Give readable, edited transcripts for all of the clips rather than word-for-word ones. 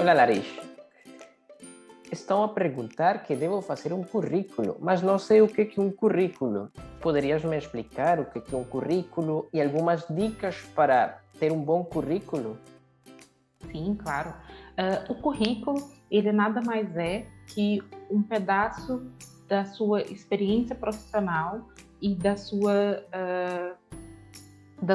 Olá, Larissa. Estão a perguntar que devo fazer um currículo, mas não sei o que é um currículo. Poderias me explicar o que é um currículo e algumas dicas para ter um bom currículo? Sim, claro. O currículo, ele nada mais é que um pedaço da sua experiência profissional e das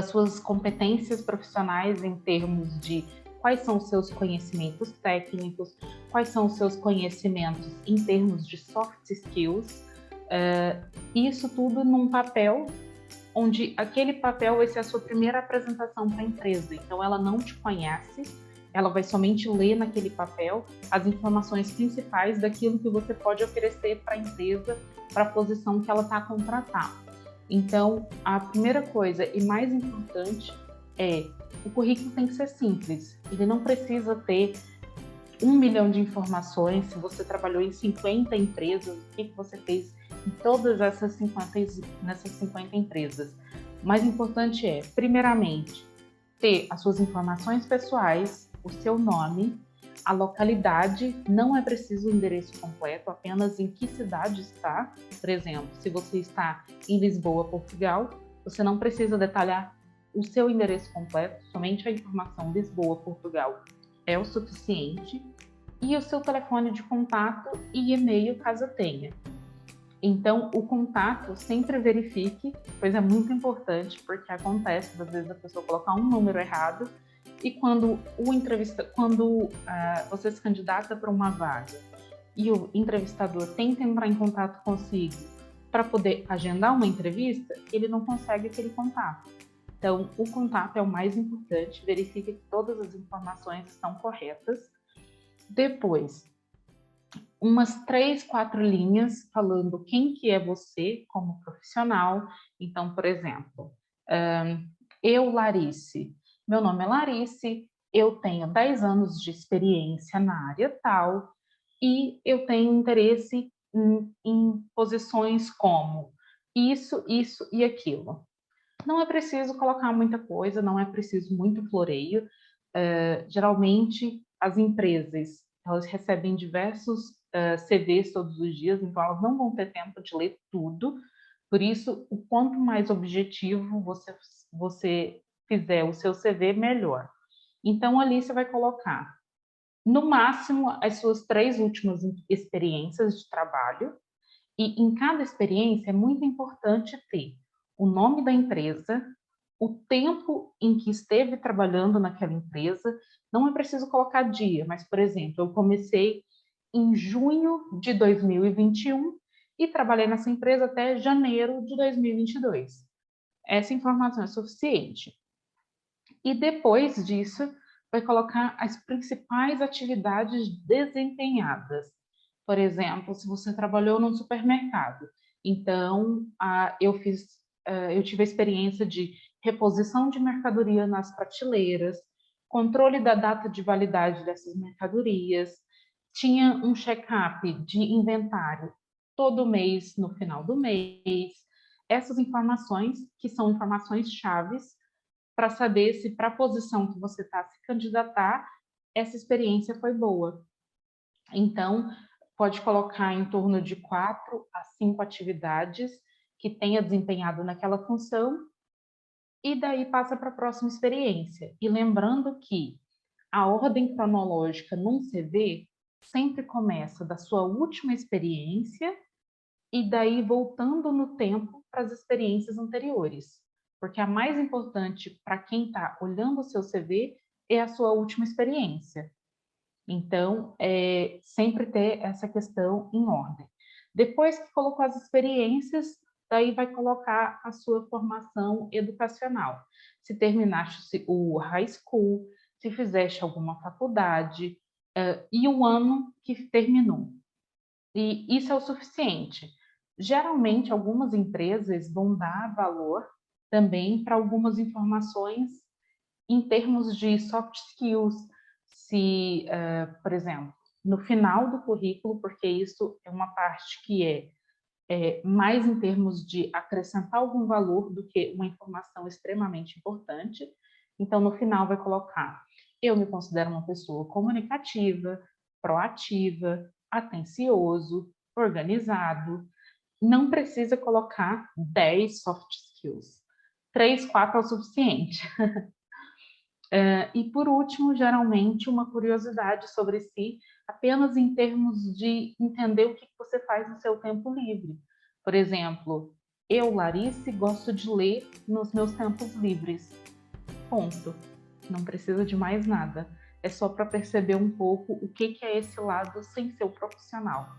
suas competências profissionais em termos de quais são os seus conhecimentos técnicos, quais são os seus conhecimentos em termos de soft skills, isso tudo num papel onde aquele papel vai ser a sua primeira apresentação para a empresa. Então, ela não te conhece, ela vai somente ler naquele papel as informações principais daquilo que você pode oferecer para a empresa, para a posição que ela está a contratar. Então, a primeira coisa e mais importante é o currículo tem que ser simples. Ele não precisa ter 1 milhão de informações. Se você trabalhou em 50 empresas, o que você fez em todas essas 50 empresas. O mais importante é, primeiramente, ter as suas informações pessoais, o seu nome, a localidade, não é preciso o endereço completo, apenas em que cidade está. Por exemplo, se você está em Lisboa, Portugal, você não precisa detalhar o seu endereço completo, somente a informação Lisboa, Portugal é o suficiente, e o seu telefone de contato e e-mail, caso tenha. Então, o contato sempre verifique, pois é muito importante, porque acontece, às vezes, a pessoa colocar um número errado e quando você se candidata para uma vaga e o entrevistador tenta entrar em contato consigo para poder agendar uma entrevista, ele não consegue aquele contato. Então, o contato é o mais importante, verifique que todas as informações estão corretas. Depois, umas 3, 4 linhas falando quem que é você como profissional. Então, por exemplo, eu, Larice, meu nome é Larice, eu tenho 10 anos de experiência na área tal e eu tenho interesse em posições como isso, isso e aquilo. Não é preciso colocar muita coisa, não é preciso muito floreio. Geralmente, as empresas elas recebem diversos CVs todos os dias, então elas não vão ter tempo de ler tudo. Por isso, o quanto mais objetivo você fizer o seu CV, melhor. Então, ali você vai colocar, no máximo, as suas 3 últimas experiências de trabalho, e em cada experiência é muito importante ter o nome da empresa, o tempo em que esteve trabalhando naquela empresa. Não é preciso colocar dia, mas, por exemplo, eu comecei em junho de 2021 e trabalhei nessa empresa até janeiro de 2022. Essa informação é suficiente. E depois disso, vai colocar as principais atividades desempenhadas. Por exemplo, se você trabalhou num supermercado, então eu tive a experiência de reposição de mercadoria nas prateleiras, controle da data de validade dessas mercadorias, tinha um check-up de inventário todo mês, no final do mês. Essas informações, que são informações chaves, para saber se para a posição que você está se candidatar, essa experiência foi boa. Então, pode colocar em torno de 4 a 5 atividades que tenha desempenhado naquela função e daí passa para a próxima experiência. E lembrando que a ordem cronológica num CV sempre começa da sua última experiência e daí voltando no tempo para as experiências anteriores. Porque a mais importante para quem está olhando o seu CV é a sua última experiência. Então, sempre ter essa questão em ordem. Depois que colocou as experiências, daí vai colocar a sua formação educacional. Se terminaste o high school, se fizeste alguma faculdade, e o ano que terminou. E isso é o suficiente. Geralmente, algumas empresas vão dar valor também para algumas informações em termos de soft skills, se, por exemplo, no final do currículo, porque isso é uma parte que é mais em termos de acrescentar algum valor do que uma informação extremamente importante. Então, no final vai colocar Eu me considero uma pessoa comunicativa, proativa, atencioso, organizado. Não precisa colocar 10 soft skills. 3, 4 é o suficiente. E por último, geralmente, uma curiosidade sobre si, apenas em termos de entender o que você faz no seu tempo livre. Por exemplo, eu, Larice, gosto de ler nos meus tempos livres. Ponto. Não precisa de mais nada. É só para perceber um pouco o que é esse lado sem ser o profissional.